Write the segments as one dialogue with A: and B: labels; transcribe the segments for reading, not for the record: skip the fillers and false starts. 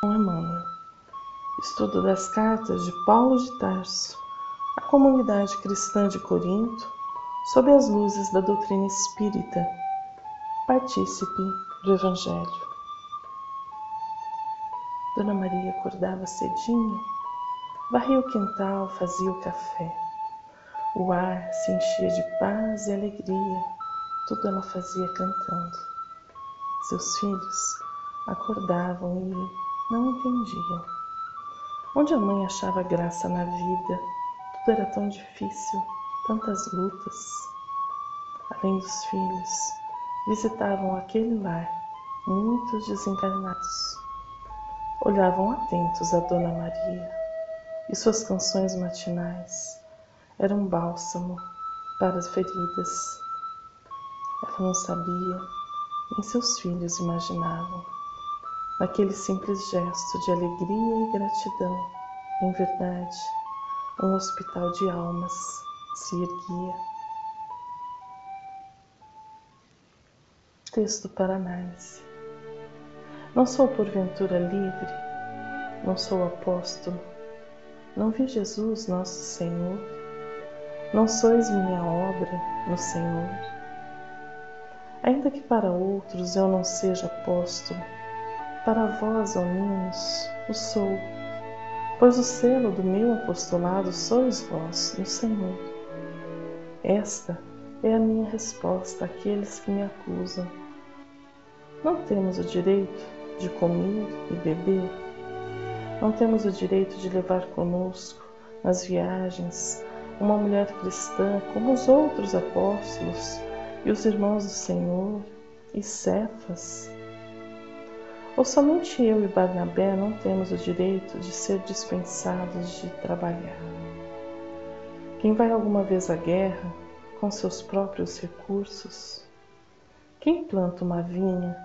A: com Emmanuel. Estudo das cartas de Paulo de Tarso, à comunidade cristã de Corinto, sob as luzes da doutrina espírita. Partícipe do Evangelho. Dona Maria acordava cedinho, varria o quintal, fazia o café. O ar se enchia de paz e alegria, tudo ela fazia cantando. Seus filhos acordavam e não entendiam. Onde a mãe achava graça na vida, tudo era tão difícil, tantas lutas. Além dos filhos, visitavam aquele lar muitos desencarnados. Olhavam atentos a Dona Maria, e suas canções matinais eram bálsamo para as feridas. Ela não sabia, nem seus filhos imaginavam, naquele simples gesto de alegria e gratidão, em verdade, um hospital de almas se erguia. Texto para análise. Não sou porventura livre, não sou apóstolo, não vi Jesus nosso Senhor, não sois minha obra no Senhor. Ainda que para outros eu não seja apóstolo, para vós, ó menos, o sou, pois o selo do meu apostolado sois vós no Senhor. Esta é a minha resposta àqueles que me acusam. Não temos o direito de comer e beber? Não temos o direito de levar conosco, nas viagens, uma mulher cristã como os outros apóstolos e os irmãos do Senhor e Cefas? Ou somente eu e Barnabé não temos o direito de ser dispensados de trabalhar? Quem vai alguma vez à guerra com seus próprios recursos? Quem planta uma vinha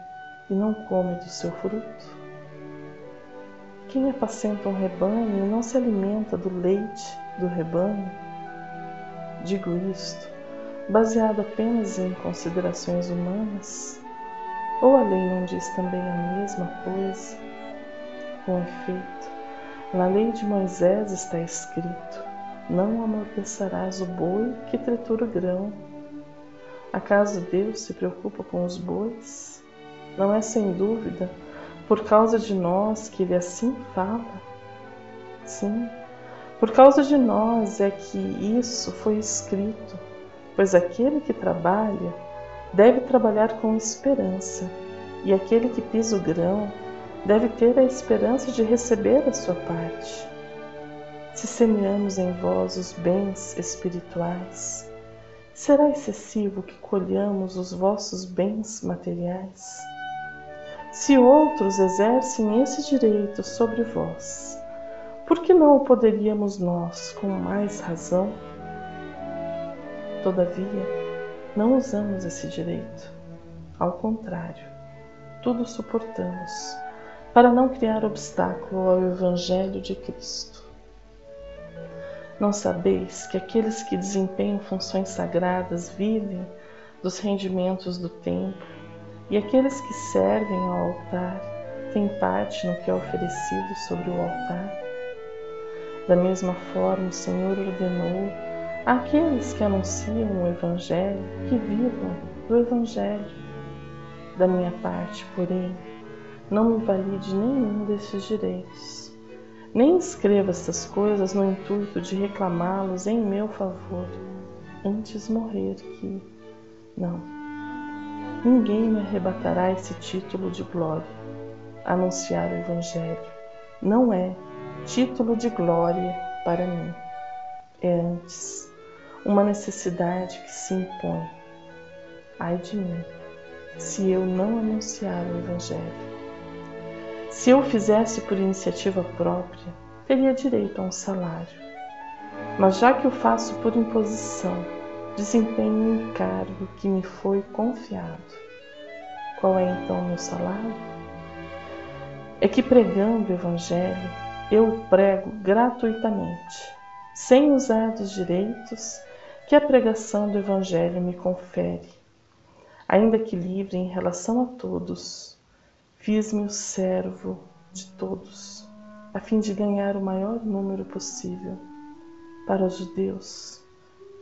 A: e não come do seu fruto? Quem apacenta um rebanho e não se alimenta do leite do rebanho? Digo isto baseado apenas em considerações humanas? Ou a lei não diz também a mesma coisa? Com efeito, na lei de Moisés está escrito: não amortecerás o boi que tritura o grão. Acaso Deus se preocupa com os bois? Não é sem dúvida por causa de nós que Ele assim fala? Sim, por causa de nós é que isso foi escrito, pois aquele que trabalha deve trabalhar com esperança, e aquele que pisa o grão deve ter a esperança de receber a sua parte. Se semeamos em vós os bens espirituais, será excessivo que colhamos os vossos bens materiais? Se outros exercem esse direito sobre vós, por que não o poderíamos nós com mais razão? Todavia, não usamos esse direito. Ao contrário, tudo suportamos, para não criar obstáculo ao Evangelho de Cristo. Não sabeis que aqueles que desempenham funções sagradas vivem dos rendimentos do templo, e aqueles que servem ao altar têm parte no que é oferecido sobre o altar? Da mesma forma, o Senhor ordenou àqueles que anunciam o Evangelho que vivam do Evangelho. Da minha parte, porém, não me valide nenhum desses direitos. Nem escreva estas coisas no intuito de reclamá-los em meu favor, antes morrer que, não. Ninguém me arrebatará esse título de glória. Anunciar o Evangelho não é título de glória para mim. É antes uma necessidade que se impõe. Ai de mim, se eu não anunciar o Evangelho. Se eu o fizesse por iniciativa própria, teria direito a um salário. Mas já que o faço por imposição, desempenho um encargo que me foi confiado. Qual é então o meu salário? É que pregando o Evangelho, eu o prego gratuitamente, sem usar dos direitos que a pregação do Evangelho me confere. Ainda que livre em relação a todos, fiz-me o servo de todos, a fim de ganhar o maior número possível. Para os judeus,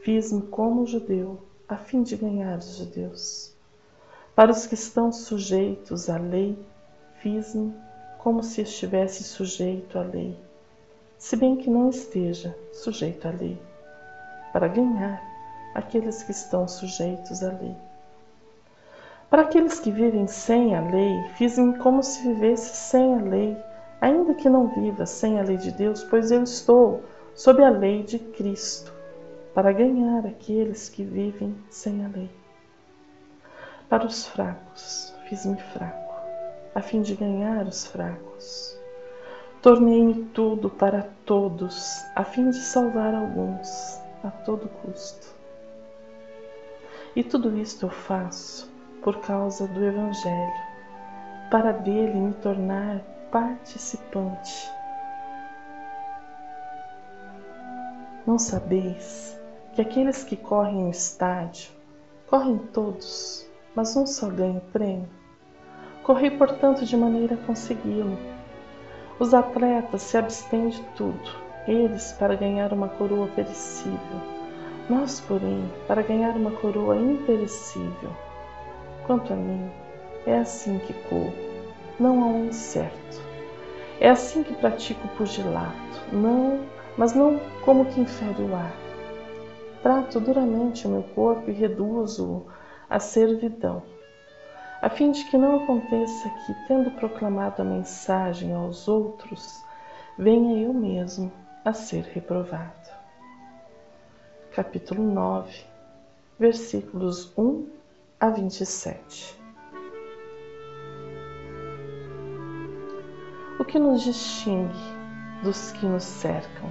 A: fiz-me como judeu, a fim de ganhar os judeus. Para os que estão sujeitos à lei, fiz-me como se estivesse sujeito à lei, se bem que não esteja sujeito à lei, para ganhar aqueles que estão sujeitos à lei. Para aqueles que vivem sem a lei, fiz-me como se vivesse sem a lei, ainda que não viva sem a lei de Deus, pois eu estou sob a lei de Cristo, para ganhar aqueles que vivem sem a lei. Para os fracos, fiz-me fraco, a fim de ganhar os fracos. Tornei-me tudo para todos, a fim de salvar alguns, a todo custo. E tudo isto eu faço por causa do Evangelho, para dele me tornar participante. Não sabeis que aqueles que correm no estádio, correm todos, mas um só ganha o prêmio? Correi, portanto, de maneira a consegui-lo. Os atletas se abstêm de tudo, eles para ganhar uma coroa perecível, nós, porém, para ganhar uma coroa imperecível. Quanto a mim, é assim que corro, não há um incerto. É assim que pratico o pugilato, mas não como quem fere o ar. Trato duramente o meu corpo e reduzo-o à servidão, a fim de que não aconteça que, tendo proclamado a mensagem aos outros, venha eu mesmo a ser reprovado. Capítulo 9, versículos 1 a 27. O que nos distingue dos que nos cercam?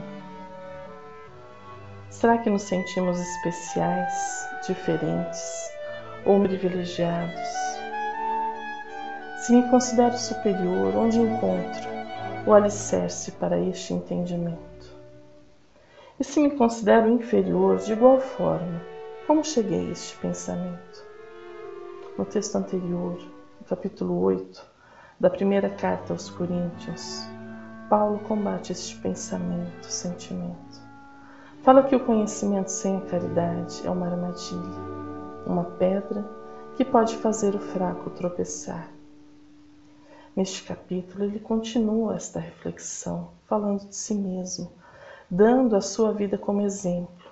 A: Será que nos sentimos especiais, diferentes ou privilegiados? Se me considero superior, onde encontro o alicerce para este entendimento? E se me considero inferior, de igual forma, como cheguei a este pensamento? No texto anterior, no capítulo 8 da primeira carta aos Coríntios, Paulo combate este pensamento, sentimento. Fala que o conhecimento sem a caridade é uma armadilha, uma pedra que pode fazer o fraco tropeçar. Neste capítulo, ele continua esta reflexão, falando de si mesmo, dando a sua vida como exemplo,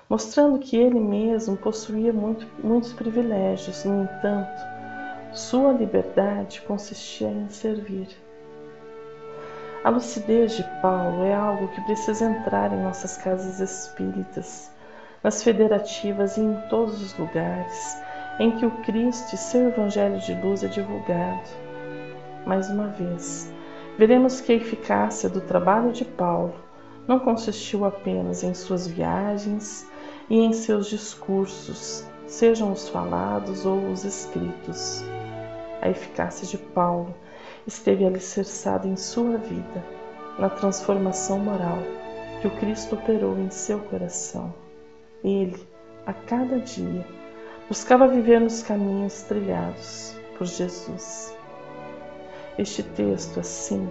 A: mostrando que ele mesmo possuía muitos privilégios, no entanto, sua liberdade consistia em servir. A lucidez de Paulo é algo que precisa entrar em nossas casas espíritas, nas federativas e em todos os lugares em que o Cristo e seu Evangelho de luz é divulgado. Mais uma vez, veremos que a eficácia do trabalho de Paulo não consistiu apenas em suas viagens e em seus discursos, sejam os falados ou os escritos. A eficácia de Paulo esteve alicerçada em sua vida, na transformação moral que o Cristo operou em seu coração. Ele, a cada dia, buscava viver nos caminhos trilhados por Jesus. Este texto, assim,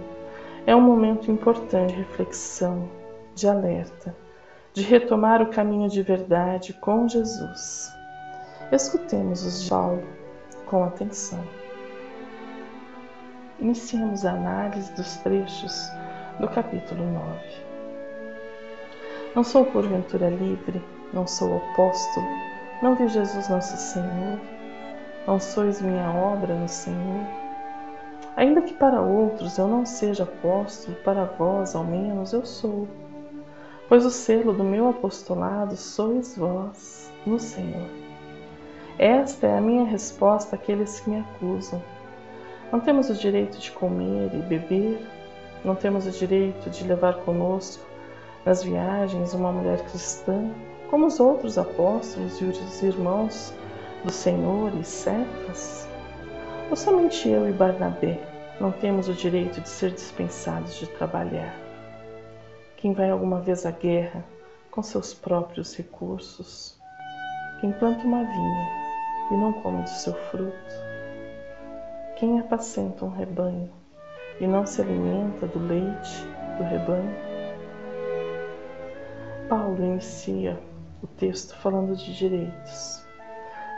A: é um momento importante de reflexão, de alerta, de retomar o caminho de verdade com Jesus. Escutemos os de Paulo com atenção. Iniciemos a análise dos trechos do capítulo 9. Não sou porventura livre, não sou apóstolo, não vi Jesus nosso Senhor, não sois minha obra no Senhor? Ainda que para outros eu não seja apóstolo, para vós, ao menos, eu sou. Pois o selo do meu apostolado sois vós, no Senhor. Esta é a minha resposta àqueles que me acusam. Não temos o direito de comer e beber, não temos o direito de levar conosco nas viagens uma mulher cristã, como os outros apóstolos e os irmãos do Senhor e Cefas? Ou somente eu e Barnabé não temos o direito de ser dispensados de trabalhar? Quem vai alguma vez à guerra com seus próprios recursos? Quem planta uma vinha e não come do seu fruto? Quem apacenta um rebanho e não se alimenta do leite do rebanho? Paulo inicia o texto falando de direitos.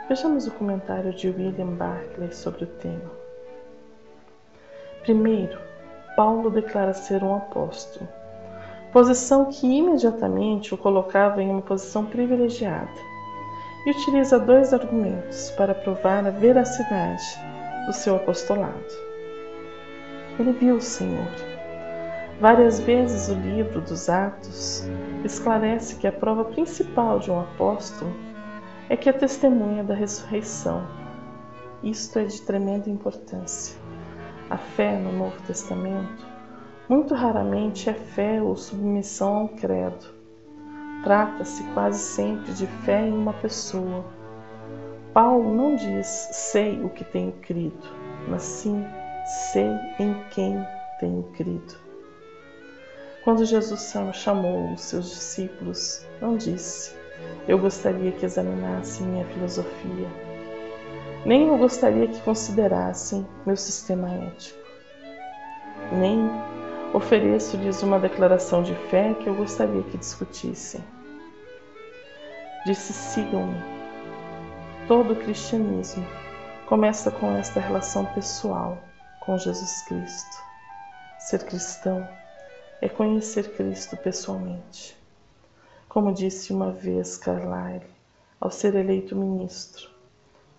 A: Vejamos o comentário de William Barclay sobre o tema. Primeiro, Paulo declara ser um apóstolo, posição que imediatamente o colocava em uma posição privilegiada, e utiliza dois argumentos para provar a veracidade do seu apostolado. Ele viu o Senhor. Várias vezes o livro dos Atos esclarece que a prova principal de um apóstolo é que é testemunha da ressurreição. Isto é de tremenda importância. A fé no Novo Testamento muito raramente é fé ou submissão a um credo. Trata-se quase sempre de fé em uma pessoa. Paulo não diz sei o que tenho crido, mas sim sei em quem tenho crido. Quando Jesus chamou os seus discípulos, não disse eu gostaria que examinassem minha filosofia, nem eu gostaria que considerassem meu sistema ético, nem ofereço-lhes uma declaração de fé que eu gostaria que discutissem. Disse sigam-me. Todo o cristianismo começa com esta relação pessoal com Jesus Cristo. Ser cristão é conhecer Cristo pessoalmente. Como disse uma vez Carlyle, ao ser eleito ministro,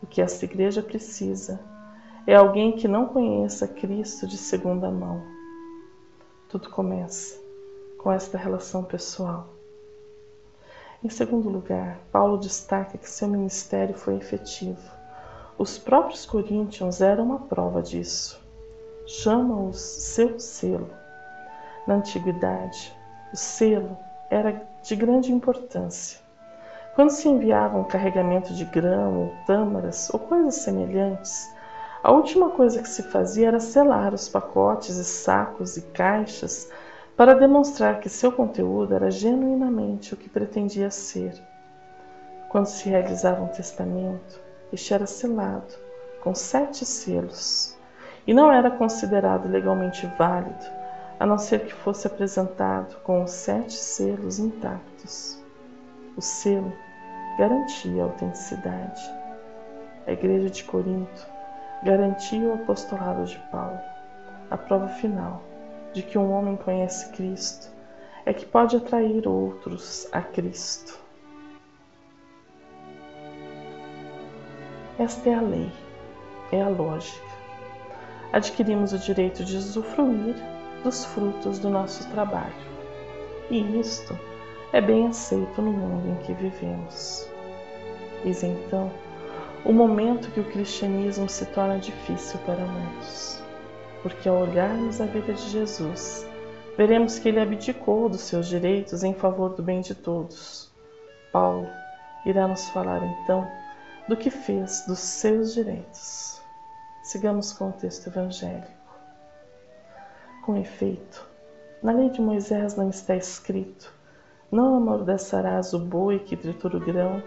A: o que esta igreja precisa é alguém que não conheça Cristo de segunda mão. Tudo começa com esta relação pessoal. Em segundo lugar, Paulo destaca que seu ministério foi efetivo. Os próprios coríntios eram uma prova disso. Chama-os seu selo. Na antiguidade, o selo era de grande importância. Quando se enviava um carregamento de grão ou tâmaras ou coisas semelhantes, a última coisa que se fazia era selar os pacotes e sacos e caixas para demonstrar que seu conteúdo era genuinamente o que pretendia ser. Quando se realizava um testamento, este era selado com 7 selos e não era considerado legalmente válido, a não ser que fosse apresentado com os 7 selos intactos. O selo garantia a autenticidade. A igreja de Corinto garantia o apostolado de Paulo. A prova final de que um homem conhece Cristo é que pode atrair outros a Cristo. Esta é a lei, é a lógica. Adquirimos o direito de usufruir dos frutos do nosso trabalho. E isto é bem aceito no mundo em que vivemos. Eis então o momento que o cristianismo se torna difícil para muitos, porque ao olharmos a vida de Jesus, veremos que ele abdicou dos seus direitos em favor do bem de todos. Paulo irá nos falar então do que fez dos seus direitos. Sigamos com o texto evangélico. Com efeito, na lei de Moisés não está escrito: não amordaçarás o boi que tritura o grão.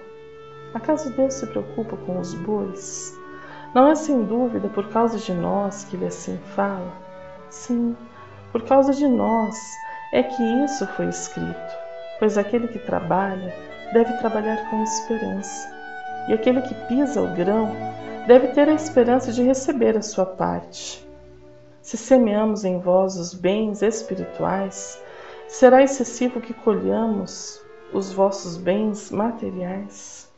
A: Acaso Deus se preocupa com os bois? Não é sem dúvida por causa de nós que ele assim fala? Sim, por causa de nós é que isso foi escrito, pois aquele que trabalha deve trabalhar com esperança, e aquele que pisa o grão deve ter a esperança de receber a sua parte. Se semeamos em vós os bens espirituais, será excessivo que colhamos os vossos bens materiais?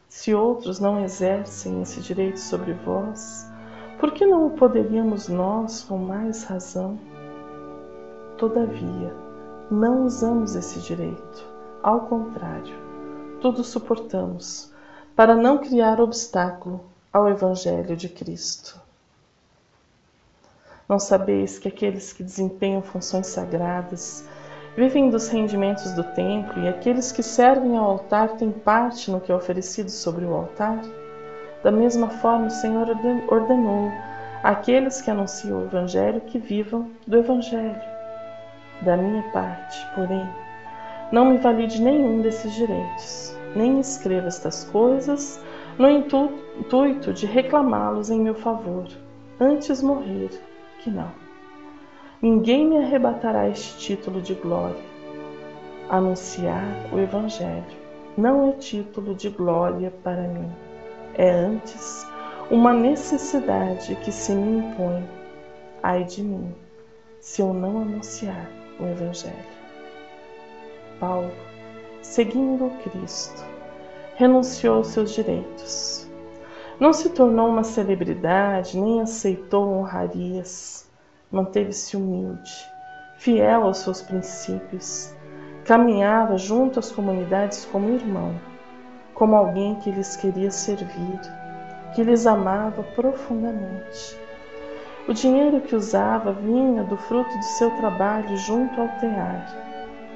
A: Se outros não exercem esse direito sobre vós, por que não o poderíamos nós com mais razão? Todavia, não usamos esse direito. Ao contrário, tudo suportamos, para não criar obstáculo ao Evangelho de Cristo. Não sabeis que aqueles que desempenham funções sagradas vivem dos rendimentos do templo, e aqueles que servem ao altar têm parte no que é oferecido sobre o altar? Da mesma forma, o Senhor ordenou àqueles que anunciam o Evangelho que vivam do Evangelho. Da minha parte, porém, não me valide nenhum desses direitos, nem escreva estas coisas no intuito de reclamá-los em meu favor, antes morrer que não. ninguém me arrebatará este título de glória. Anunciar o Evangelho não é título de glória para mim, é antes uma necessidade que se me impõe. Ai de mim, se eu não anunciar o Evangelho. Paulo, seguindo Cristo, renunciou aos seus direitos. Não se tornou uma celebridade, nem aceitou honrarias. Manteve-se humilde, fiel aos seus princípios. Caminhava junto às comunidades como irmão, como alguém que lhes queria servir, que lhes amava profundamente. O dinheiro que usava vinha do fruto do seu trabalho junto ao tear.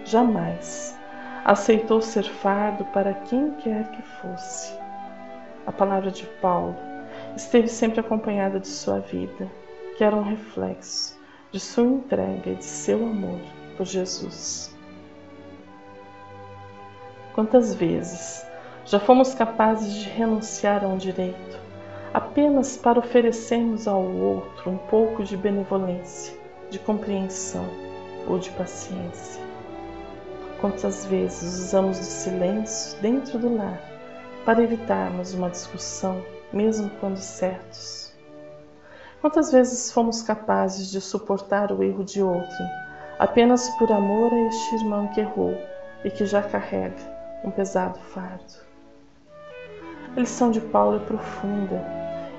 A: Jamais aceitou ser fardo para quem quer que fosse. A palavra de Paulo esteve sempre acompanhada de sua vida, que era um reflexo de sua entrega e de seu amor por Jesus. Quantas vezes já fomos capazes de renunciar a um direito apenas para oferecermos ao outro um pouco de benevolência, de compreensão ou de paciência? Quantas vezes usamos do silêncio dentro do lar para evitarmos uma discussão, mesmo quando certos? Quantas vezes fomos capazes de suportar o erro de outrem apenas por amor a este irmão que errou e que já carrega um pesado fardo? A lição de Paulo é profunda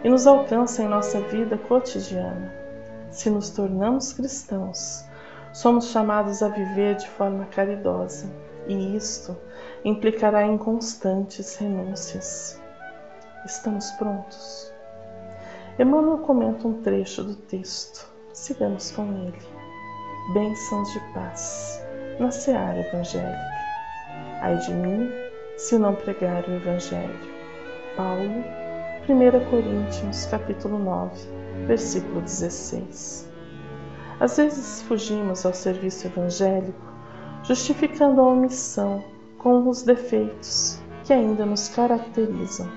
A: e nos alcança em nossa vida cotidiana. Se nos tornamos cristãos, somos chamados a viver de forma caridosa, e isto implicará em constantes renúncias. Estamos prontos? Emmanuel comenta um trecho do texto. Sigamos com ele. Bênçãos de paz na seara evangélica. Ai de mim, se não pregar o Evangelho. Paulo, 1 Coríntios, capítulo 9, versículo 16. Às vezes fugimos ao serviço evangélico, justificando a omissão com os defeitos que ainda nos caracterizam.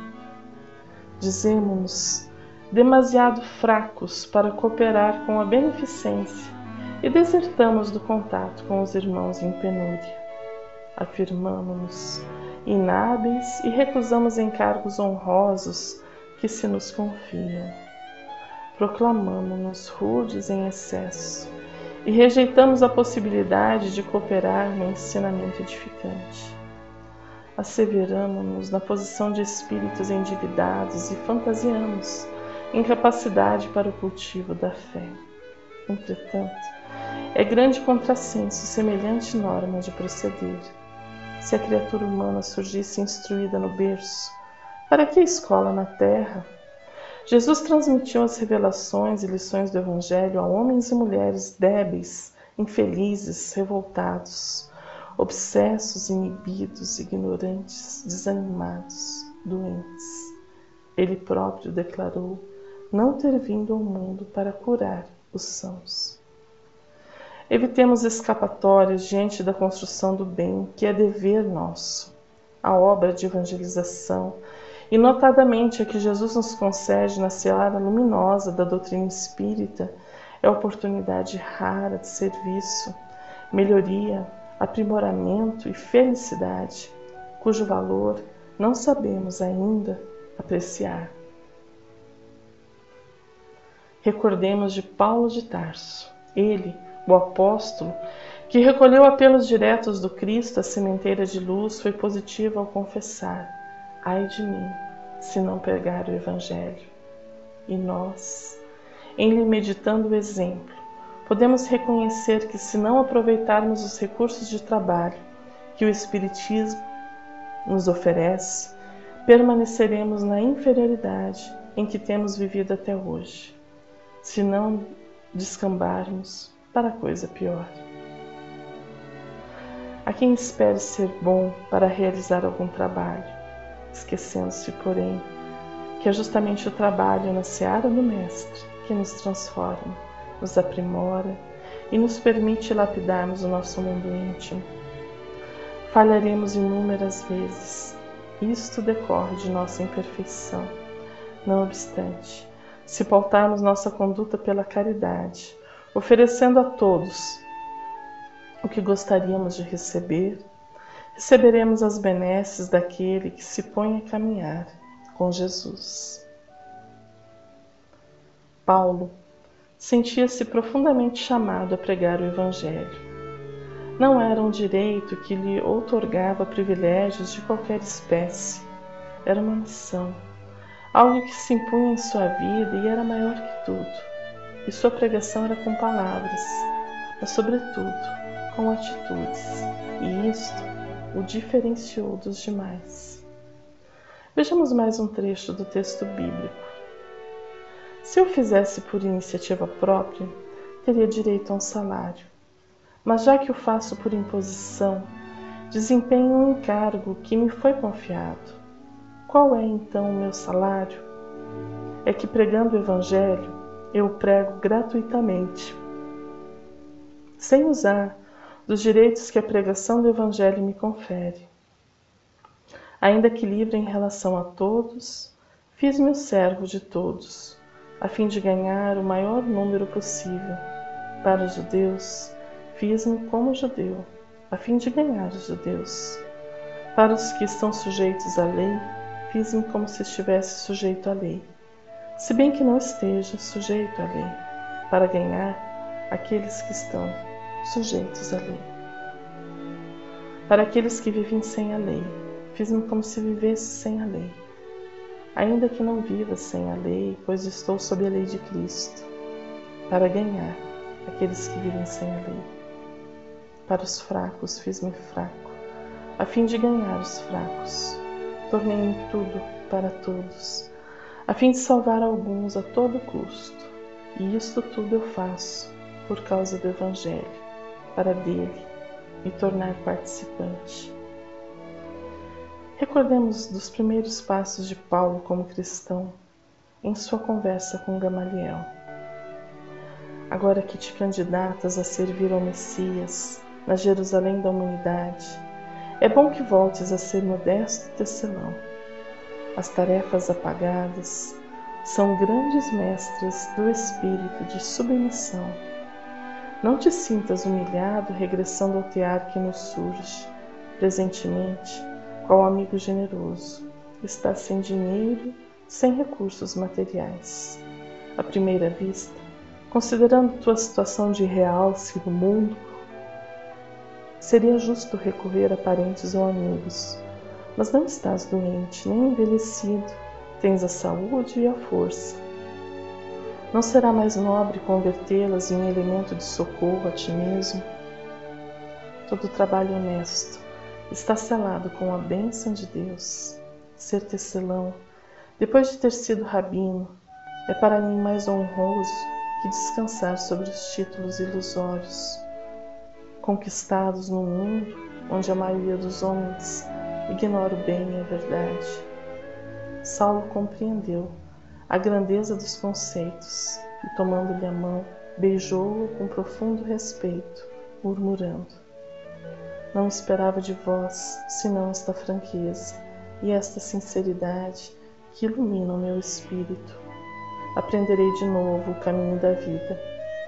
A: Dizemos-nos demasiado fracos para cooperar com a beneficência e desertamos do contato com os irmãos em penúria. Afirmamos-nos inábeis e recusamos encargos honrosos que se nos confiam. Proclamamo-nos rudes em excesso e rejeitamos a possibilidade de cooperar no ensinamento edificante. Asseveramo-nos na posição de espíritos endividados e fantasiamos incapacidade para o cultivo da fé. Entretanto, é grande contrassenso semelhante norma de proceder. Se a criatura humana surgisse instruída no berço, para que a escola na terra? Jesus transmitiu as revelações e lições do Evangelho a homens e mulheres débeis, infelizes, revoltados, obsessos, inibidos, ignorantes, desanimados, doentes. Ele próprio declarou não ter vindo ao mundo para curar os sãos. Evitemos escapatórias diante da construção do bem, que é dever nosso. A obra de evangelização, e notadamente a que Jesus nos concede na seara luminosa da doutrina espírita, é oportunidade rara de serviço, melhoria, aprimoramento e felicidade, cujo valor não sabemos ainda apreciar. Recordemos de Paulo de Tarso, ele, o apóstolo, que recolheu apelos diretos do Cristo à sementeira de luz, foi positivo ao confessar: ai de mim, se não pregar o Evangelho. E nós, em lhe meditando o exemplo, podemos reconhecer que, se não aproveitarmos os recursos de trabalho que o Espiritismo nos oferece, permaneceremos na inferioridade em que temos vivido até hoje, se não descambarmos para coisa pior. Há quem espere ser bom para realizar algum trabalho, esquecendo-se, porém, que é justamente o trabalho na seara do Mestre que nos transforma, nos aprimora e nos permite lapidarmos o nosso mundo íntimo. Falharemos inúmeras vezes. Isto decorre de nossa imperfeição. Não obstante, se pautarmos nossa conduta pela caridade, oferecendo a todos o que gostaríamos de receber, receberemos as benesses daquele que se põe a caminhar com Jesus. Paulo sentia-se profundamente chamado a pregar o Evangelho. Não era um direito que lhe outorgava privilégios de qualquer espécie. Era uma missão, algo que se impunha em sua vida e era maior que tudo. E sua pregação era com palavras, mas sobretudo com atitudes. E isto o diferenciou dos demais. Vejamos mais um trecho do texto bíblico. Se eu fizesse por iniciativa própria, teria direito a um salário. Mas já que o faço por imposição, desempenho um encargo que me foi confiado. Qual é então o meu salário? É que pregando o Evangelho, eu o prego gratuitamente, sem usar dos direitos que a pregação do Evangelho me confere. Ainda que livre em relação a todos, fiz-me o servo de todos, a fim de ganhar o maior número possível. Para os judeus, fiz-me como judeu, a fim de ganhar os judeus. Para os que estão sujeitos à lei, fiz-me como se estivesse sujeito à lei, se bem que não esteja sujeito à lei, para ganhar aqueles que estão sujeitos à lei. Para aqueles que vivem sem a lei, fiz-me como se vivesse sem a lei, ainda que não viva sem a lei, pois estou sob a lei de Cristo, para ganhar aqueles que vivem sem a lei. Para os fracos fiz-me fraco, a fim de ganhar os fracos. Tornei-me tudo para todos, a fim de salvar alguns a todo custo. E isto tudo eu faço por causa do Evangelho, para dele me tornar participante. Recordemos dos primeiros passos de Paulo como cristão em sua conversa com Gamaliel. Agora que te candidatas a servir ao Messias na Jerusalém da humanidade, é bom que voltes a ser modesto tecelão. As tarefas apagadas são grandes mestras do espírito de submissão. Não te sintas humilhado regressando ao tear que nos surge, presentemente, qual amigo generoso. Estás sem dinheiro, sem recursos materiais. À primeira vista, considerando tua situação de realce no mundo, seria justo recorrer a parentes ou amigos. Mas não estás doente, nem envelhecido, tens a saúde e a força. Não será mais nobre convertê-las em elemento de socorro a ti mesmo? Todo trabalho honesto está selado com a bênção de Deus. Ser tecelão, depois de ter sido rabino, é para mim mais honroso que descansar sobre os títulos ilusórios, conquistados no mundo onde a maioria dos homens ignora o bem e a verdade. Saulo compreendeu a grandeza dos conceitos e, tomando-lhe a mão, beijou-o com profundo respeito, murmurando: não esperava de vós senão esta franqueza e esta sinceridade que iluminam meu espírito. Aprenderei de novo o caminho da vida.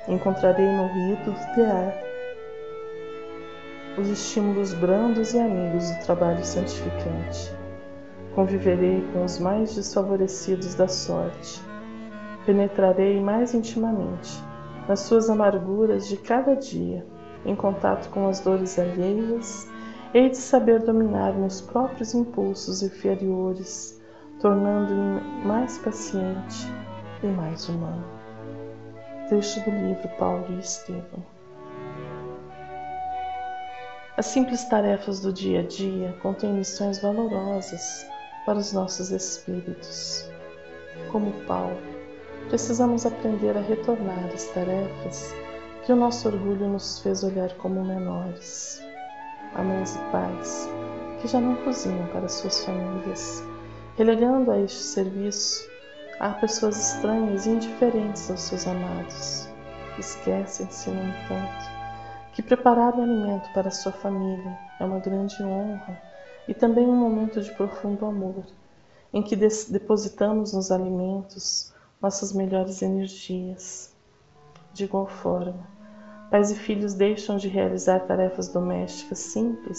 A: Encontrarei no rito do tear os estímulos brandos e amigos do trabalho santificante. Conviverei com os mais desfavorecidos da sorte. Penetrarei mais intimamente nas suas amarguras de cada dia, em contato com as dores alheias. Hei de saber dominar meus próprios impulsos inferiores, tornando-me mais paciente e mais humano. Trecho do livro Paulo e Estevão. As simples tarefas do dia a dia contêm lições valorosas para os nossos espíritos. Como Paulo, precisamos aprender a retornar às tarefas que o nosso orgulho nos fez olhar como menores. Há mães e pais que já não cozinham para suas famílias, relegando a este serviço a pessoas estranhas e indiferentes aos seus amados. Esquecem-se, no entanto, que preparar o alimento para sua família é uma grande honra e também um momento de profundo amor, em que depositamos nos alimentos nossas melhores energias. de igual forma, pais e filhos deixam de realizar tarefas domésticas simples,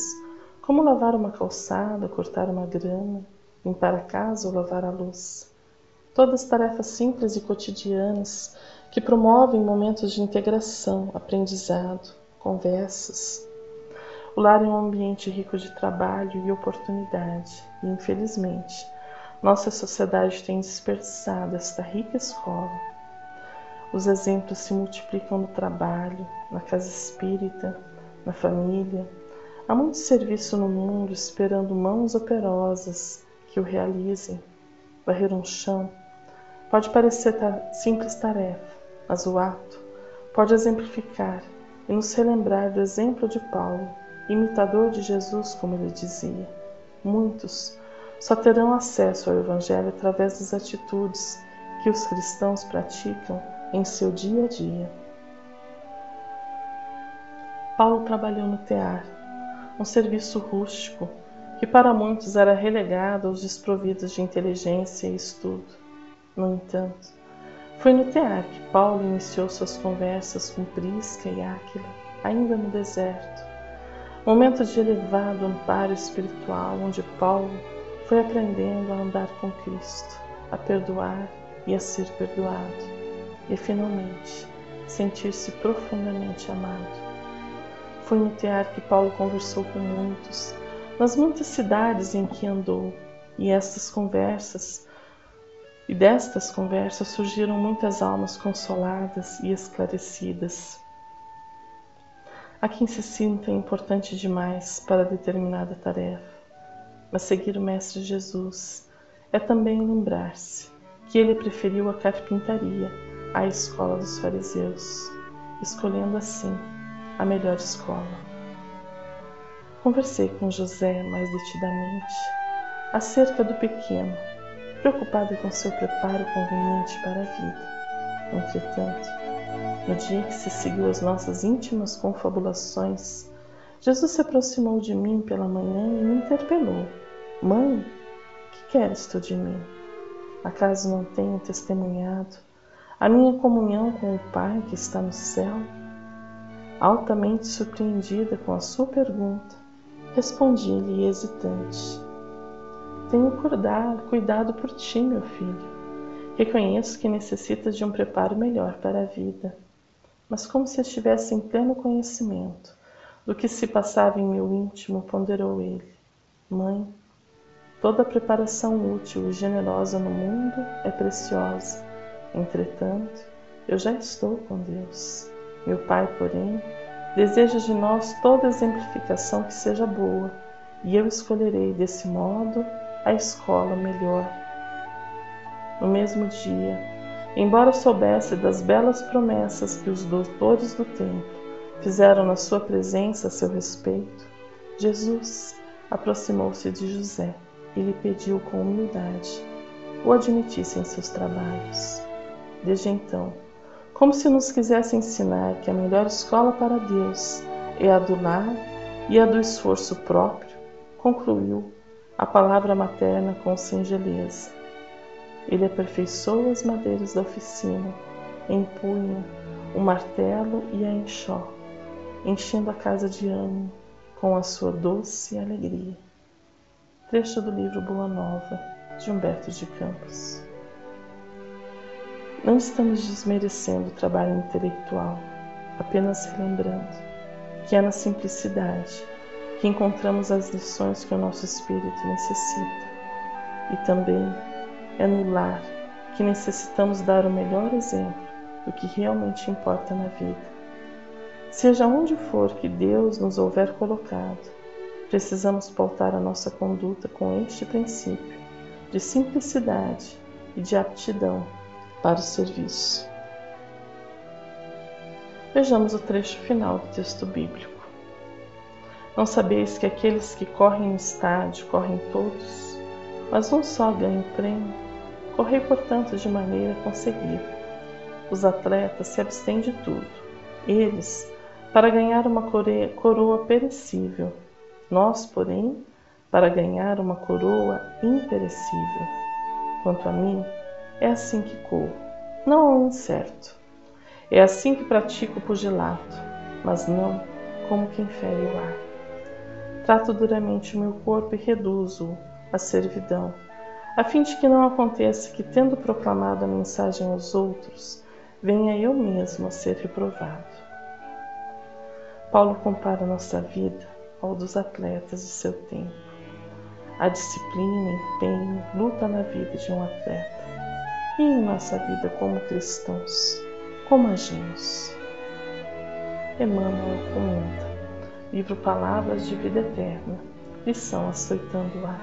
A: como lavar uma calçada, cortar uma grama, limpar a casa ou lavar a louça. Todas tarefas simples e cotidianas que promovem momentos de integração, aprendizado, conversas. O lar é um ambiente rico de trabalho e oportunidade, e infelizmente, nossa sociedade tem desperdiçado esta rica escola. Os exemplos se multiplicam no trabalho, na casa espírita, na família. Há muito serviço no mundo esperando mãos operosas que o realizem. Varrer um chão pode parecer simples tarefa, mas o ato pode exemplificar e nos relembrar do exemplo de Paulo, imitador de Jesus, como ele dizia. Muitos só terão acesso ao Evangelho através das atitudes que os cristãos praticam em seu dia a dia. Paulo trabalhou no tear, um serviço rústico que para muitos era relegado aos desprovidos de inteligência e estudo. No entanto, foi no tear que Paulo iniciou suas conversas com Prisca e Áquila, ainda no deserto, momento de elevado amparo espiritual onde Paulo foi aprendendo a andar com Cristo, a perdoar e a ser perdoado, e finalmente sentir-se profundamente amado. Foi no tear que Paulo conversou com muitos, nas muitas cidades em que andou, e destas conversas surgiram muitas almas consoladas e esclarecidas. Há quem se sinta importante demais para determinada tarefa, mas seguir o Mestre Jesus é também lembrar-se que ele preferiu a carpintaria à escola dos fariseus, escolhendo assim a melhor escola. Conversei com José mais detidamente acerca do pequeno, preocupado com seu preparo conveniente para a vida. Entretanto, no dia que se seguiu as nossas íntimas confabulações, Jesus se aproximou de mim pela manhã e me interpelou: Mãe, que queres tu de mim? Acaso não tenho testemunhado a minha comunhão com o Pai que está no céu? Altamente surpreendida com a sua pergunta, respondi-lhe hesitante: Tenho cuidado por ti, meu filho. Reconheço que necessitas de um preparo melhor para a vida. Mas como se estivesse em pleno conhecimento do que se passava em meu íntimo, ponderou ele: Mãe, toda preparação útil e generosa no mundo é preciosa. Entretanto, eu já estou com Deus. Meu Pai, porém, deseja de nós toda exemplificação que seja boa, e eu escolherei desse modo a escola melhor. No mesmo dia, embora soubesse das belas promessas que os doutores do templo fizeram na sua presença a seu respeito, Jesus aproximou-se de José e lhe pediu com humildade o admitisse em seus trabalhos. Desde então, como se nos quisesse ensinar que a melhor escola para Deus é a do lar e a do esforço próprio, concluiu a palavra materna com singeleza. Ele aperfeiçoa as madeiras da oficina, empunha o martelo e a enxó, enchendo a casa de ânimo com a sua doce alegria. Trecho do livro Boa Nova, de Humberto de Campos. Não estamos desmerecendo o trabalho intelectual, apenas relembrando que é na simplicidade que encontramos as lições que o nosso espírito necessita. E também é no lar que necessitamos dar o melhor exemplo do que realmente importa na vida. Seja onde for que Deus nos houver colocado, precisamos pautar a nossa conduta com este princípio de simplicidade e de aptidão para o serviço. Vejamos o trecho final do texto bíblico. Não sabeis que aqueles que correm no estádio correm todos, mas um só ganha o prêmio? Correi, portanto, de maneira a conseguir. Os atletas se abstêm de tudo, eles para ganhar uma coroa perecível, nós, porém, para ganhar uma coroa imperecível. Quanto a mim, é assim que corro, não ao incerto. É assim que pratico o pugilato, mas não como quem fere o ar. Trato duramente o meu corpo e reduzo-o à servidão, a fim de que não aconteça que, tendo proclamado a mensagem aos outros, venha eu mesmo a ser reprovado. Paulo compara nossa vida ao dos atletas de seu tempo. A disciplina, empenho, luta na vida de um atleta. E em nossa vida como cristãos, como agimos? Emmanuel comenta, livro Palavras de Vida Eterna, lição Açoitando o Ar.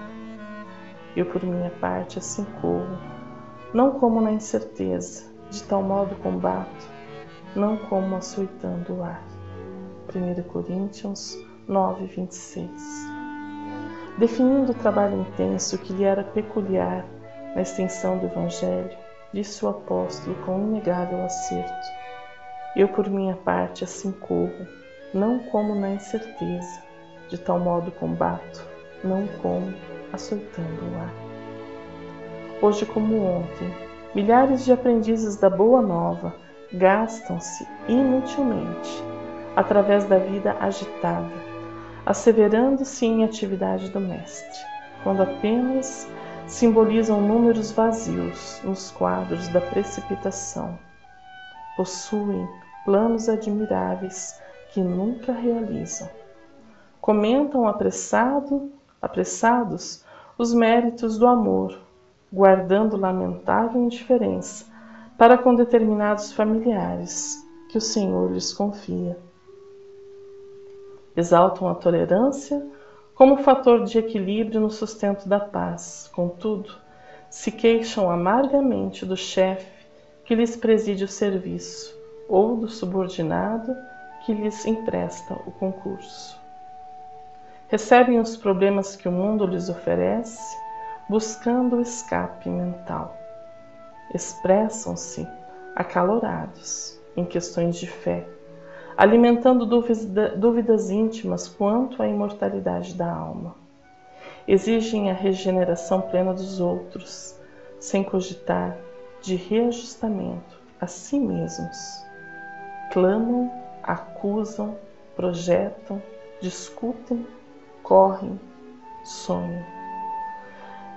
A: Eu, por minha parte, assim corro, não como na incerteza, de tal modo combato, não como açoitando o ar. 1 Coríntios 9:26. Definindo o trabalho intenso que lhe era peculiar na extensão do Evangelho, disse o apóstolo com inegável acerto: eu, por minha parte, assim corro, não como na incerteza, de tal modo combato, não como açoitando o ar. Hoje como ontem, milhares de aprendizes da Boa Nova gastam-se inutilmente através da vida agitada, asseverando-se em atividade do Mestre, quando apenas simbolizam números vazios nos quadros da precipitação. Possuem planos admiráveis que nunca realizam. Comentam apressados os méritos do amor, guardando lamentável indiferença para com determinados familiares que o Senhor lhes confia. Exaltam a tolerância como fator de equilíbrio no sustento da paz. Contudo, se queixam amargamente do chefe que lhes preside o serviço ou do subordinado que lhes empresta o concurso. Recebem os problemas que o mundo lhes oferece, buscando o escape mental. Expressam-se acalorados em questões de fé, alimentando dúvidas íntimas quanto à imortalidade da alma. Exigem a regeneração plena dos outros, sem cogitar de reajustamento a si mesmos. Clamam, acusam, projetam, discutem, correm, sonham.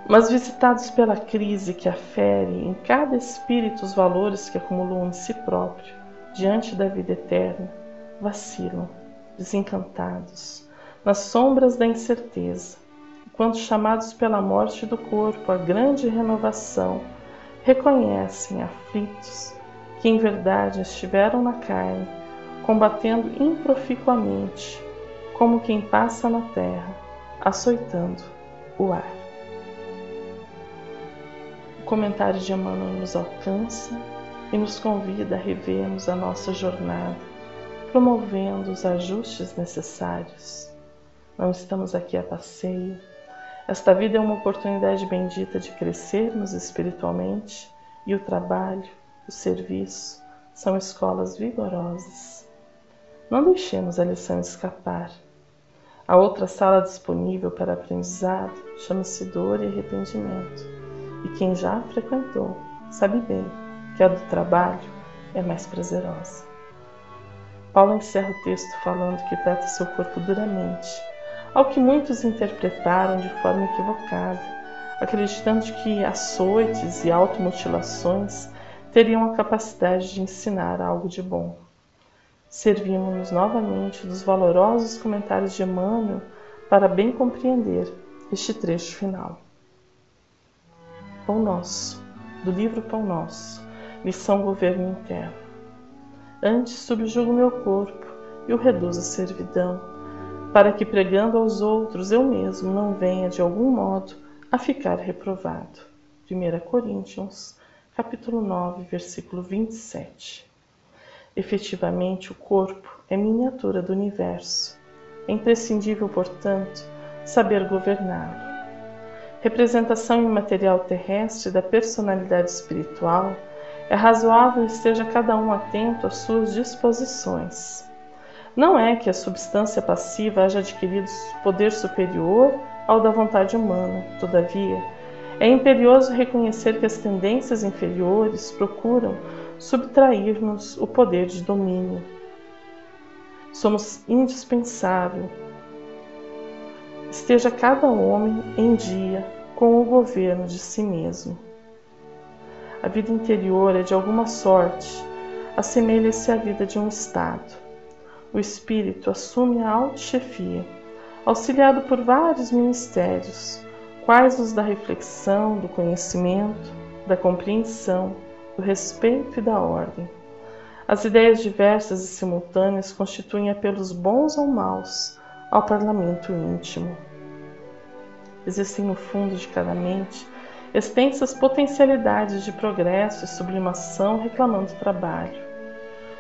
A: Mas visitados pela crise que afere em cada espírito os valores que acumulou em si próprio, diante da vida eterna, vacilam, desencantados, nas sombras da incerteza, e quando chamados pela morte do corpo à grande renovação, reconhecem aflitos que em verdade estiveram na carne, combatendo improficuamente, como quem passa na terra, açoitando o ar. O comentário de Emmanuel nos alcança e nos convida a revermos a nossa jornada, promovendo os ajustes necessários. Não estamos aqui a passeio. Esta vida é uma oportunidade bendita de crescermos espiritualmente, e o trabalho, o serviço, são escolas vigorosas. Não deixemos a lição escapar. A outra sala disponível para aprendizado chama-se dor e arrependimento, e quem já a frequentou sabe bem que a do trabalho é mais prazerosa. Paulo encerra o texto falando que trata seu corpo duramente, ao que muitos interpretaram de forma equivocada, acreditando que açoites e automutilações teriam a capacidade de ensinar algo de bom. Servimos-nos novamente dos valorosos comentários de Emmanuel para bem compreender este trecho final. Pão Nosso, do livro Pão Nosso, lição Governo Interno. Antes subjugo meu corpo e o reduzo à servidão, para que, pregando aos outros, eu mesmo não venha, de algum modo, a ficar reprovado. 1 Coríntios, capítulo 9, versículo 27. Efetivamente, o corpo é miniatura do universo. É imprescindível, portanto, saber governá-lo. Representação imaterial terrestre da personalidade espiritual, é razoável esteja cada um atento às suas disposições. Não é que a substância passiva haja adquirido poder superior ao da vontade humana, todavia, é imperioso reconhecer que as tendências inferiores procuram subtrair-nos o poder de domínio. Somos indispensável. Esteja cada homem em dia com o governo de si mesmo. A vida interior é de alguma sorte, assemelha-se à vida de um Estado. O espírito assume a autochefia, auxiliado por vários ministérios, quais os da reflexão, do conhecimento, da compreensão, do respeito e da ordem. As ideias diversas e simultâneas constituem apelos bons ou maus ao parlamento íntimo. Existem no fundo de cada mente extensas potencialidades de progresso e sublimação reclamando trabalho.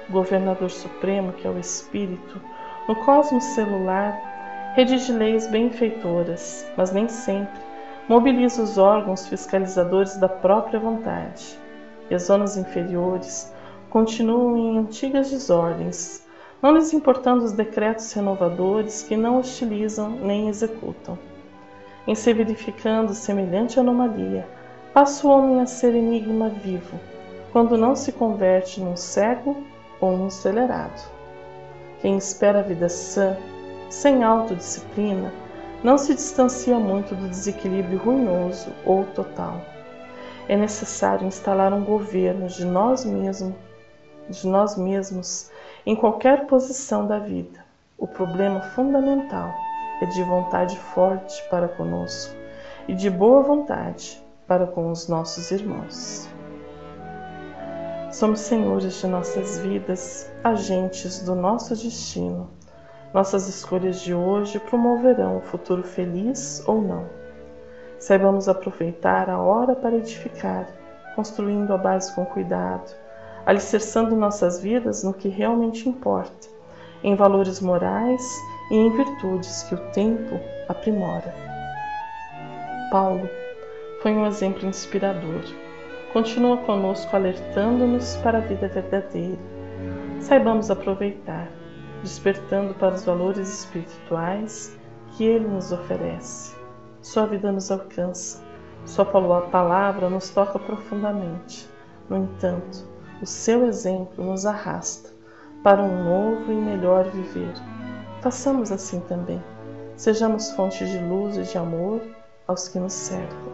A: O governador supremo, que é o espírito, no cosmos celular, redige leis benfeitoras, mas nem sempre mobiliza os órgãos fiscalizadores da própria vontade. E as zonas inferiores continuam em antigas desordens, não lhes importando os decretos renovadores que não hostilizam nem executam. Em se verificando semelhante anomalia, passa o homem a ser enigma vivo, quando não se converte num cego ou num acelerado. Quem espera a vida sã, sem autodisciplina, não se distancia muito do desequilíbrio ruinoso ou total. É necessário instalar um governo de nós mesmos em qualquer posição da vida. O problema fundamental é de vontade forte para conosco e de boa vontade para com os nossos irmãos. Somos senhores de nossas vidas, agentes do nosso destino. Nossas escolhas de hoje promoverão o futuro feliz ou não. Saibamos aproveitar a hora para edificar, construindo a base com cuidado, alicerçando nossas vidas no que realmente importa, em valores morais e em virtudes que o tempo aprimora. Paulo foi um exemplo inspirador. Continua conosco alertando-nos para a vida verdadeira. Saibamos aproveitar, despertando para os valores espirituais que ele nos oferece. Sua vida nos alcança, sua palavra nos toca profundamente. No entanto, o seu exemplo nos arrasta para um novo e melhor viver. Façamos assim também. Sejamos fonte de luz e de amor aos que nos cercam.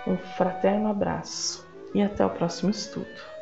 A: Um fraterno abraço e até o próximo estudo.